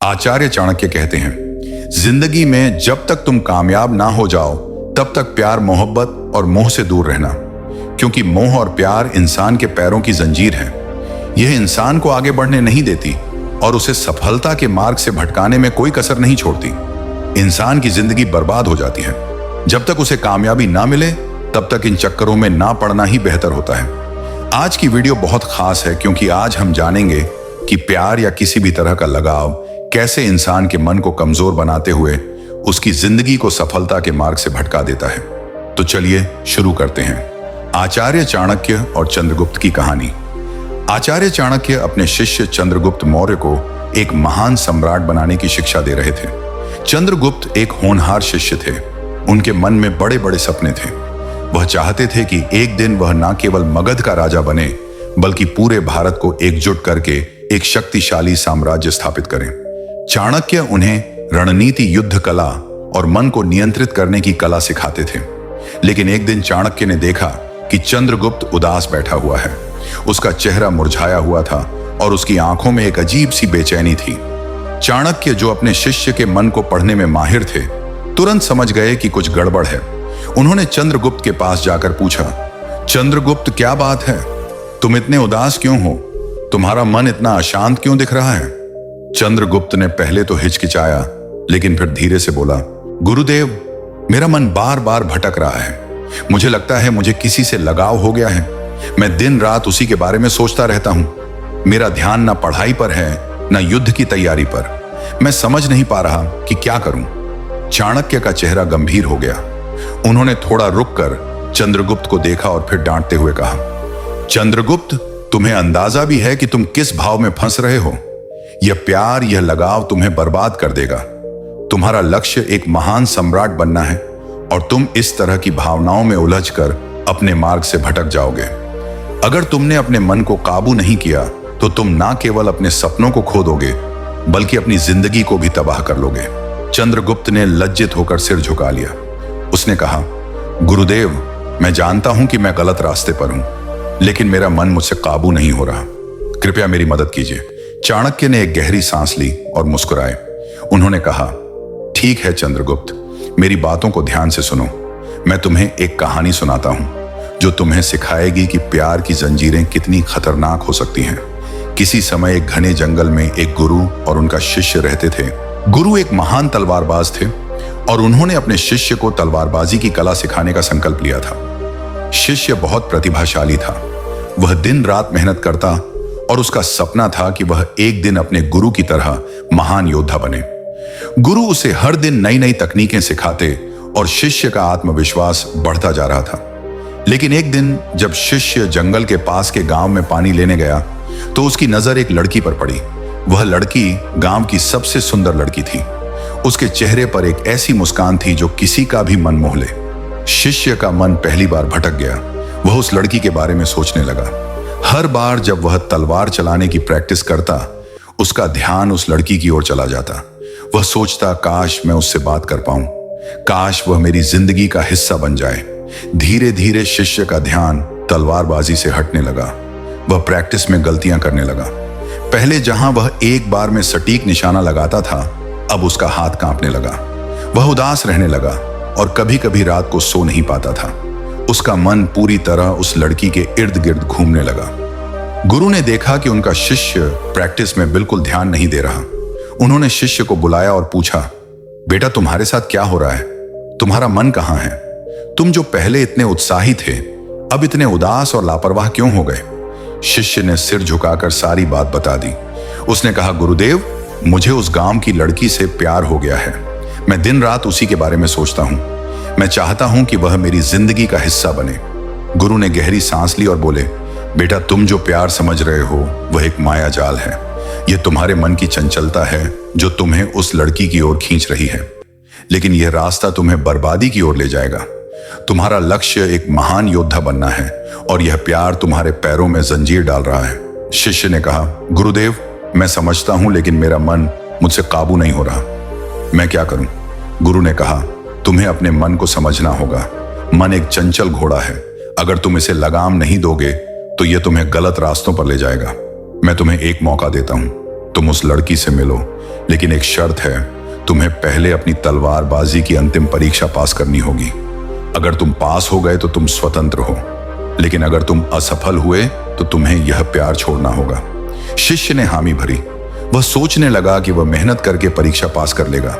आचार्य चाणक्य कहते हैं, जिंदगी में जब तक तुम कामयाब ना हो जाओ तब तक प्यार, मोहब्बत और मोह से दूर रहना, क्योंकि मोह और प्यार इंसान के पैरों की जंजीर है। यह इंसान को आगे बढ़ने नहीं देती और उसे सफलता के मार्ग से भटकाने में कोई कसर नहीं छोड़ती। इंसान की जिंदगी बर्बाद हो जाती है। जब तक उसे कामयाबी ना मिले तब तक इन चक्करों में ना पड़ना ही बेहतर होता है। आज की वीडियो बहुत खास है क्योंकि आज हम जानेंगे कि प्यार या किसी भी तरह का लगाव कैसे इंसान के मन को कमजोर बनाते हुए उसकी जिंदगी को सफलता के मार्ग से भटका देता है। तो चलिए शुरू करते हैं। आचार्य चाणक्य और चंद्रगुप्त की कहानी। आचार्य चाणक्य अपने शिष्य चंद्रगुप्त मौर्य को एक महान सम्राट बनाने की शिक्षा दे रहे थे। चंद्रगुप्त एक होनहार शिष्य थे। उनके मन में बड़े बड़े सपने थे। वह चाहते थे कि एक दिन वह न केवल मगध का राजा बने बल्कि पूरे भारत को एकजुट करके एक शक्तिशाली साम्राज्य स्थापित करें। चाणक्य उन्हें रणनीति, युद्ध कला और मन को नियंत्रित करने की कला सिखाते थे। लेकिन एक दिन चाणक्य ने देखा कि चंद्रगुप्त उदास बैठा हुआ है। उसका चेहरा मुरझाया हुआ था और उसकी आंखों में एक अजीब सी बेचैनी थी। चाणक्य, जो अपने शिष्य के मन को पढ़ने में माहिर थे, तुरंत समझ गए कि कुछ गड़बड़ है। उन्होंने चंद्रगुप्त के पास जाकर पूछा, चंद्रगुप्त, क्या बात है? तुम इतने उदास क्यों हो? तुम्हारा मन इतना अशांत क्यों दिख रहा है? चंद्रगुप्त ने पहले तो हिचकिचाया, लेकिन फिर धीरे से बोला, गुरुदेव, मेरा मन बार बार भटक रहा है। मुझे लगता है मुझे किसी से लगाव हो गया है। मैं दिन रात उसी के बारे में सोचता रहता हूं। मेरा ध्यान ना पढ़ाई पर है, ना युद्ध की तैयारी पर। मैं समझ नहीं पा रहा कि क्या करूं। चाणक्य का चेहरा गंभीर हो गया। उन्होंने थोड़ा रुककर चंद्रगुप्त को देखा और फिर डांटते हुए कहा, चंद्रगुप्त, तुम्हें अंदाजा भी है कि तुम किस भाव में फंस रहे हो? यह प्यार, यह लगाव तुम्हें बर्बाद कर देगा। तुम्हारा लक्ष्य एक महान सम्राट बनना है और तुम इस तरह की भावनाओं में उलझकर अपने मार्ग से भटक जाओगे। अगर तुमने अपने मन को काबू नहीं किया तो तुम ना केवल अपने सपनों को खो दोगे बल्कि अपनी जिंदगी को भी तबाह कर लोगे। चंद्रगुप्त ने लज्जित होकर सिर झुका लिया। उसने कहा, गुरुदेव, मैं जानता हूं कि मैं गलत रास्ते पर हूं, लेकिन मेरा मन मुझसे काबू नहीं हो रहा। कृपया मेरी मदद कीजिए। चाणक्य ने एक गहरी सांस ली और मुस्कुराए। उन्होंने कहा, ठीक है चंद्रगुप्त, मेरी बातों को ध्यान से सुनो। मैं तुम्हें एक कहानी सुनाता हूं जो तुम्हें सिखाएगी कि प्यार की जंजीरें कितनी खतरनाक हो सकती हैं। किसी समय एक घने जंगल में एक गुरु और उनका शिष्य रहते थे। गुरु एक महान तलवारबाज थे और उन्होंने अपने शिष्य को तलवारबाजी की कला सिखाने का संकल्प लिया था। शिष्य बहुत प्रतिभाशाली था। वह दिन रात मेहनत करता और उसका सपना था कि वह एक दिन अपने गुरु की तरह महान योद्धा बने। गुरु उसे हर दिन नई नई तकनीकें सिखाते और शिष्य का आत्मविश्वास बढ़ता जा रहा था। लेकिन एक दिन जब शिष्य जंगल के पास के गांव में पानी लेने गया तो उसकी नजर एक लड़की पर पड़ी। वह लड़की गांव की सबसे सुंदर लड़की थी। उसके चेहरे पर एक ऐसी मुस्कान थी जो किसी का भी मन मोह ले। शिष्य का मन पहली बार भटक गया। वह उस लड़की के बारे में सोचने लगा। हर बार जब वह तलवार चलाने की प्रैक्टिस करता, उसका ध्यान उस लड़की की ओर चला जाता। वह सोचता, काश मैं उससे बात कर पाऊं, काश वह मेरी जिंदगी का हिस्सा बन जाए। धीरे धीरे शिष्य का ध्यान तलवारबाजी से हटने लगा। वह प्रैक्टिस में गलतियां करने लगा। पहले जहां वह एक बार में सटीक निशाना लगाता था, अब उसका हाथ कांपने लगा। वह उदास रहने लगा और कभी कभी रात को सो नहीं पाता था। उसका मन पूरी तरह उस लड़की के इर्द गिर्द घूमने लगा। गुरु ने देखा कि उनका शिष्य प्रैक्टिस में बिल्कुल ध्यान नहीं दे रहा। उन्होंने शिष्य को बुलाया और पूछा, बेटा, तुम्हारे साथ क्या हो रहा है? तुम्हारा मन कहाँ है? तुम जो पहले इतने उत्साही थे, अब इतने उदास और लापरवाह क्यों हो गए? शिष्य ने सिर झुकाकर सारी बात बता दी। उसने कहा, गुरुदेव, मुझे उस गांव की लड़की से प्यार हो गया है। मैं दिन रात उसी के बारे में सोचता हूं। मैं चाहता हूं कि वह मेरी जिंदगी का हिस्सा बने। गुरु ने गहरी सांस ली और बोले, बेटा, तुम जो प्यार समझ रहे हो वह एक माया जाल है। यह तुम्हारे मन की चंचलता है जो तुम्हें उस लड़की की ओर खींच रही है। लेकिन यह रास्ता तुम्हें बर्बादी की ओर ले जाएगा। तुम्हारा लक्ष्य एक महान योद्धा बनना है और यह प्यार तुम्हारे पैरों में जंजीर डाल रहा है। शिष्य ने कहा, गुरुदेव, मैं समझता हूं, लेकिन मेरा मन मुझसे काबू नहीं हो रहा। मैं क्या करूं? गुरु ने कहा, तुम्हें अपने मन को समझना होगा। मन एक चंचल घोड़ा है। अगर तुम इसे लगाम नहीं दोगे तो यह तुम्हें गलत रास्तों पर ले जाएगा। मैं तुम्हें एक मौका देता हूं। तुम उस लड़की से मिलो, लेकिन एक शर्त है, तुम्हें पहले अपनी तलवारबाजी की अंतिम परीक्षा पास करनी होगी। अगर तुम पास हो गए तो तुम स्वतंत्र हो, लेकिन अगर तुम असफल हुए तो तुम्हें यह प्यार छोड़ना होगा। शिष्य ने हामी भरी। वह सोचने लगा कि वह मेहनत करके परीक्षा पास कर लेगा,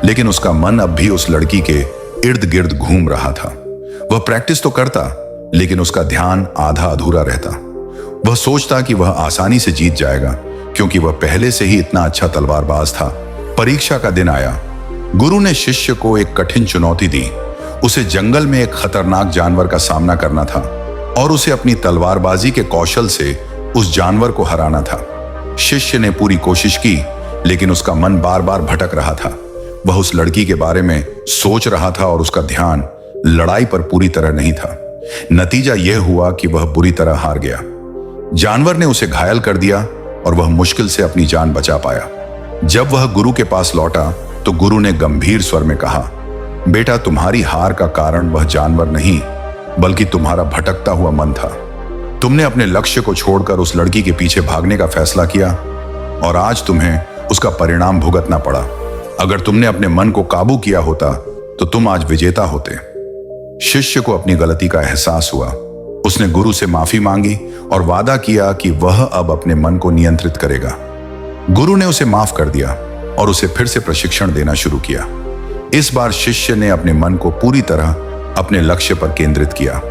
लेकिन उसका मन अब भी उस लड़की के इर्द गिर्द घूम रहा था। वह प्रैक्टिस तो करता, लेकिन उसका ध्यान आधा अधूरा रहता। वह सोचता कि वह आसानी से जीत जाएगा, क्योंकि वह पहले से ही इतना अच्छा तलवारबाज था। परीक्षा का दिन आया। गुरु ने शिष्य को एक कठिन चुनौती दी। उसे जंगल में एक खतरनाक जानवर का सामना करना था और उसे अपनी तलवारबाजी के कौशल से उस जानवर को हराना था। शिष्य ने पूरी कोशिश की, लेकिन उसका मन बार बार भटक रहा था। वह उस लड़की के बारे में सोच रहा था और उसका ध्यान लड़ाई पर पूरी तरह नहीं था। नतीजा यह हुआ कि वह बुरी तरह हार गया। जानवर ने उसे घायल कर दिया और वह मुश्किल से अपनी जान बचा पाया। जब वह गुरु के पास लौटा तो गुरु ने गंभीर स्वर में कहा, बेटा, तुम्हारी हार का कारण वह जानवर नहीं, बल्कि तुम्हारा भटकता हुआ मन था। तुमने अपने लक्ष्य को छोड़कर उस लड़की के पीछे भागने का फैसला किया और आज तुम्हें उसका परिणाम भुगतना पड़ा। अगर तुमने अपने मन को काबू किया होता तो तुम आज विजेता होते। शिष्य को अपनी गलती का एहसास हुआ। उसने गुरु से माफी मांगी और वादा किया कि वह अब अपने मन को नियंत्रित करेगा। गुरु ने उसे माफ कर दिया और उसे फिर से प्रशिक्षण देना शुरू किया। इस बार शिष्य ने अपने मन को पूरी तरह अपने लक्ष्य पर केंद्रित किया।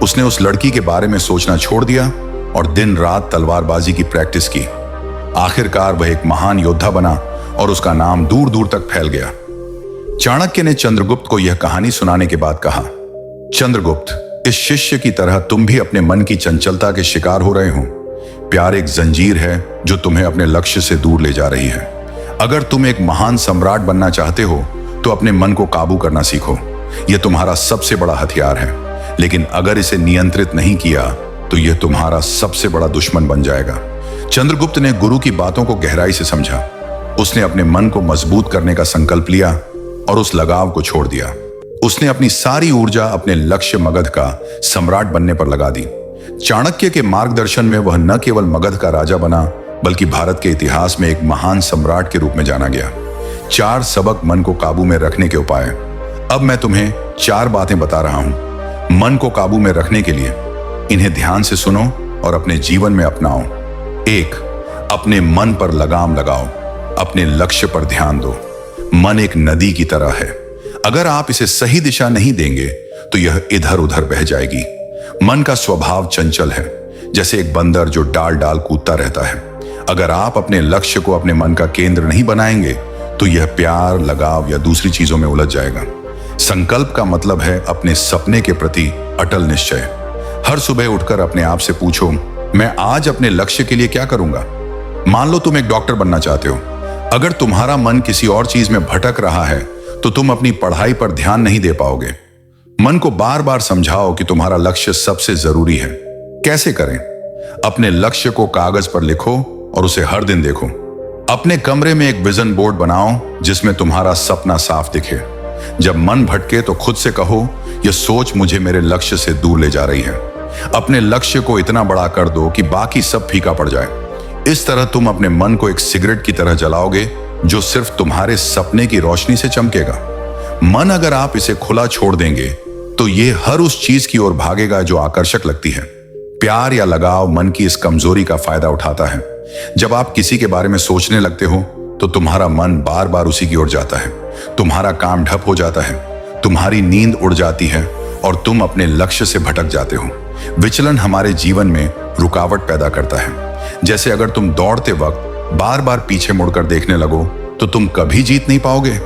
उसने उस लड़की के बारे में सोचना छोड़ दिया और दिन रात तलवारबाजी की प्रैक्टिस की। आखिरकार वह एक महान योद्धा बना और उसका नाम दूर दूर तक फैल गया। चाणक्य ने चंद्रगुप्त को यह कहानी सुनाने के बाद कहा, चंद्रगुप्त, इस शिष्य की तरह तुम भी अपने मन की चंचलता के शिकार हो रहे हो। प्यार एक जंजीर है जो तुम्हें अपने लक्ष्य से दूर ले जा रही है। अगर तुम एक महान सम्राट बनना चाहते हो तो अपने मन को काबू करना सीखो। यह तुम्हारा सबसे बड़ा हथियार है, लेकिन अगर इसे नियंत्रित नहीं किया तो यह तुम्हारा सबसे बड़ा दुश्मन बन जाएगा। चंद्रगुप्त ने गुरु की बातों को गहराई से समझा। उसने अपने मन को मजबूत करने का संकल्प लिया और उस लगाव को छोड़ दिया। उसने अपनी सारी ऊर्जा अपने लक्ष्य मगध का सम्राट बनने पर लगा दी। चाणक्य के मार्गदर्शन में वह न केवल मगध का राजा बना, बल्कि भारत के इतिहास में एक महान सम्राट के रूप में जाना गया। 4 सबक मन को काबू में रखने के उपाय। अब मैं तुम्हें 4 बातें बता रहा हूं मन को काबू में रखने के लिए। इन्हें ध्यान से सुनो और अपने जीवन में अपनाओ। 1. अपने मन पर लगाम लगाओ। अपने लक्ष्य पर ध्यान दो। मन एक नदी की तरह है। अगर आप इसे सही दिशा नहीं देंगे तो यह इधर उधर बह जाएगी। मन का स्वभाव चंचल है, जैसे एक बंदर जो डाल डाल कूदता रहता है। अगर आप अपने लक्ष्य को अपने मन का केंद्र नहीं बनाएंगे तो यह प्यार, लगाव या दूसरी चीजों में उलझ जाएगा। संकल्प का मतलब है अपने सपने के प्रति अटल निश्चय। हर सुबह उठकर अपने आप से पूछो, मैं आज अपने लक्ष्य के लिए क्या करूंगा। मान लो तुम एक डॉक्टर बनना चाहते हो। अगर तुम्हारा मन किसी और चीज में भटक रहा है तो तुम अपनी पढ़ाई पर ध्यान नहीं दे पाओगे। मन को बार बार समझाओ कि तुम्हारा लक्ष्य सबसे जरूरी है। कैसे करें? अपने लक्ष्य को कागज पर लिखो और उसे हर दिन देखो। अपने कमरे में एक विजन बोर्ड बनाओ जिसमें तुम्हारा सपना साफ दिखे। जब मन भटके तो खुद से कहो, यह सोच मुझे मेरे लक्ष्य से दूर ले जा रही है। अपने लक्ष्य को इतना बड़ा कर दो कि बाकी सब फीका पड़ जाए। इस तरह तुम अपने मन को एक सिगरेट की तरह जलाओगे जो सिर्फ तुम्हारे सपने की रोशनी से चमकेगा। मन अगर आप इसे खुला छोड़ देंगे तो ये हर उस चीज की ओर भागेगा जो आकर्षक लगती है। प्यार या लगाव मन की इस कमजोरी का फायदा उठाता है। जब आप किसी के बारे में सोचने लगते हो तो तुम्हारा मन बार बार उसी की ओर जाता है। तुम्हारा काम ठप हो जाता है, तुम्हारी नींद उड़ जाती है और तुम अपने लक्ष्य से भटक जाते हो। विचलन हमारे जीवन में रुकावट पैदा करता है। जैसे अगर तुम दौड़ते वक्त बार बार पीछे मुड़कर देखने लगो तो तुम कभी जीत नहीं पाओगे।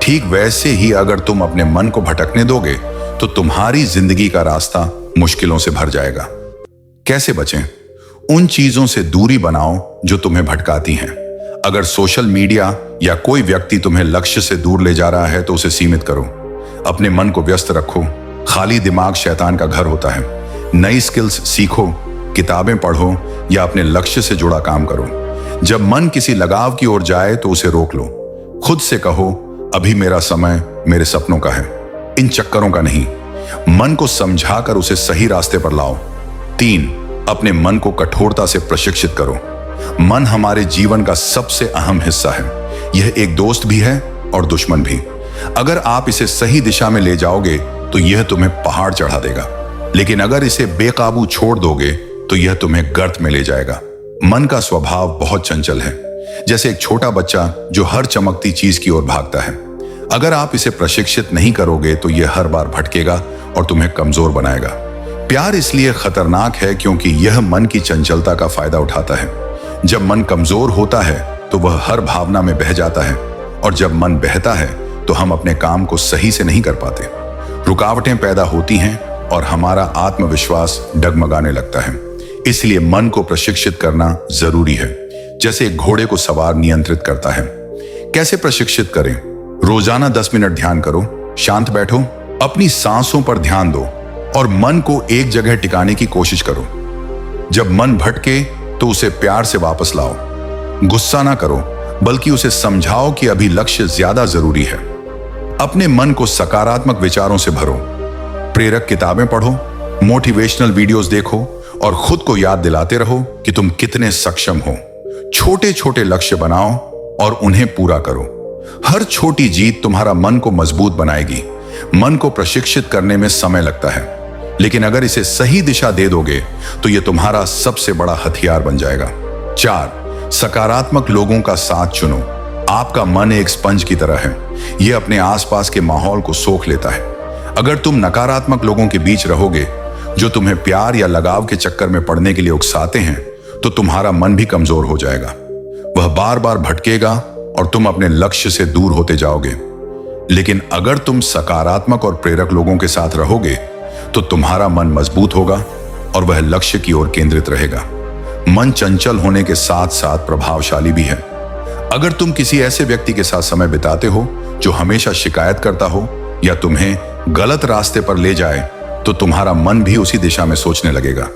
ठीक वैसे ही अगर तुम अपने मन को भटकने दोगे तो तुम्हारी जिंदगी का रास्ता मुश्किलों से भर जाएगा। कैसे बचें? उन चीजों से दूरी बनाओ जो तुम्हें भटकाती हैं। अगर सोशल मीडिया या कोई व्यक्ति तुम्हें लक्ष्य से दूर ले जा रहा है तो उसे सीमित करो। अपने मन को व्यस्त रखो। खाली दिमाग शैतान का घर होता है। नई स्किल्स सीखो, किताबें पढ़ो या अपने लक्ष्य से जुड़ा काम करो। जब मन किसी लगाव की ओर जाए तो उसे रोक लो। खुद से कहो, अभी मेरा समय मेरे सपनों का है, इन चक्करों का नहीं। मन को समझाकर उसे सही रास्ते पर लाओ। 3. अपने मन को कठोरता से प्रशिक्षित करो। मन हमारे जीवन का सबसे अहम हिस्सा है। यह एक दोस्त भी है और दुश्मन भी। अगर आप इसे सही दिशा में ले जाओगे तो यह तुम्हें पहाड़ चढ़ा देगा, लेकिन अगर इसे बेकाबू छोड़ दोगे तो यह तुम्हें गर्त में ले जाएगा। मन का स्वभाव बहुत चंचल है, जैसे एक छोटा बच्चा जो हर चमकती चीज की ओर भागता है। अगर आप इसे प्रशिक्षित नहीं करोगे तो यह हर बार भटकेगा और तुम्हें कमजोर बनाएगा। प्यार इसलिए खतरनाक है क्योंकि यह मन की चंचलता का फायदा उठाता है। जब मन कमजोर होता है तो वह हर भावना में बह जाता है, और जब मन बहता है तो हम अपने काम को सही से नहीं कर पाते। रुकावटें पैदा होती हैं और हमारा आत्मविश्वास डगमगाने लगता है। इसलिए मन को प्रशिक्षित करना जरूरी है, जैसे एक घोड़े को सवार नियंत्रित करता है। कैसे प्रशिक्षित करें? रोजाना 10 मिनट ध्यान करो, शांत बैठो, अपनी सांसों पर ध्यान दो और मन को एक जगह टिकाने की कोशिश करो। जब मन भटके तो उसे प्यार से वापस लाओ। गुस्सा ना करो, बल्कि उसे समझाओ कि अभी लक्ष्य ज्यादा जरूरी है। अपने मन को सकारात्मक विचारों से भरो। प्रेरक किताबें पढ़ो, मोटिवेशनल वीडियोस देखो और खुद को याद दिलाते रहो कि तुम कितने सक्षम हो। छोटे छोटे लक्ष्य बनाओ और उन्हें पूरा करो। हर छोटी जीत तुम्हारा मन को मजबूत बनाएगी। मन को प्रशिक्षित करने में समय लगता है, लेकिन अगर इसे सही दिशा दे दोगे तो यह तुम्हारा सबसे बड़ा हथियार बन जाएगा। 4. सकारात्मक लोगों का साथ चुनो। आपका मन एक स्पंज की तरह है, यह अपने आसपास के माहौल को सोख लेता है। अगर तुम नकारात्मक लोगों के बीच रहोगे जो तुम्हें प्यार या लगाव के चक्कर में पड़ने के लिए उकसाते हैं, तो तुम्हारा मन भी कमजोर हो जाएगा। वह बार बार भटकेगा और तुम अपने लक्ष्य से दूर होते जाओगे। लेकिन अगर तुम सकारात्मक और प्रेरक लोगों के साथ रहोगे तो तुम्हारा मन मजबूत होगा और वह लक्ष्य की ओर केंद्रित रहेगा। मन चंचल होने के साथ साथ प्रभावशाली भी है। अगर तुम किसी ऐसे व्यक्ति के साथ समय बिताते हो जो हमेशा शिकायत करता हो या तुम्हें गलत रास्ते पर ले जाए, तो तुम्हारा मन भी उसी दिशा में सोचने लगेगा।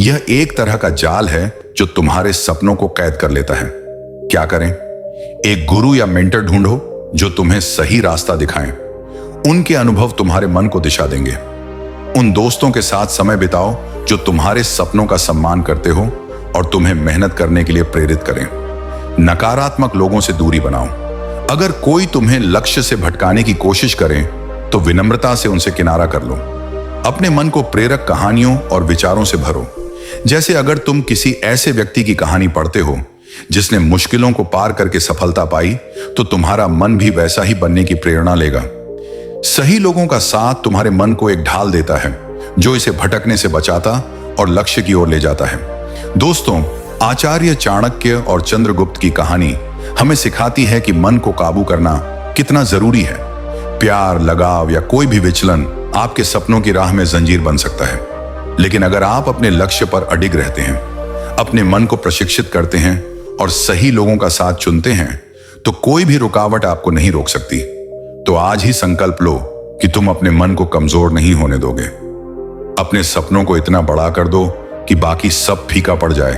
यह एक तरह का जाल है जो तुम्हारे सपनों को कैद कर लेता है। क्या करें? एक गुरु या मेंटर ढूंढो जो तुम्हें सही रास्ता दिखाएं। उनके अनुभव तुम्हारे मन को दिशा देंगे। उन दोस्तों के साथ समय बिताओ जो तुम्हारे सपनों का सम्मान करते हो और तुम्हें मेहनत करने के लिए प्रेरित करें। नकारात्मक लोगों से दूरी बनाओ। अगर कोई तुम्हें लक्ष्य से भटकाने की कोशिश करे तो विनम्रता से उनसे किनारा कर लो। अपने मन को प्रेरक कहानियों और विचारों से भरो। जैसे अगर तुम किसी ऐसे व्यक्ति की कहानी पढ़ते हो जिसने मुश्किलों को पार करके सफलता पाई, तो तुम्हारा मन भी वैसा ही बनने की प्रेरणा लेगा। सही लोगों का साथ तुम्हारे मन को एक ढाल देता है जो इसे भटकने से बचाता और लक्ष्य की ओर ले जाता है। दोस्तों, आचार्य चाणक्य और चंद्रगुप्त की कहानी हमें सिखाती है कि मन को काबू करना कितना जरूरी है। प्यार, लगाव या कोई भी विचलन आपके सपनों की राह में जंजीर बन सकता है, लेकिन अगर आप अपने लक्ष्य पर अडिग रहते हैं, अपने मन को प्रशिक्षित करते हैं और सही लोगों का साथ चुनते हैं, तो कोई भी रुकावट आपको नहीं रोक सकती। तो आज ही संकल्प लो कि तुम अपने मन को कमजोर नहीं होने दोगे। अपने सपनों को इतना बड़ा कर दो कि बाकी सब फीका पड़ जाए।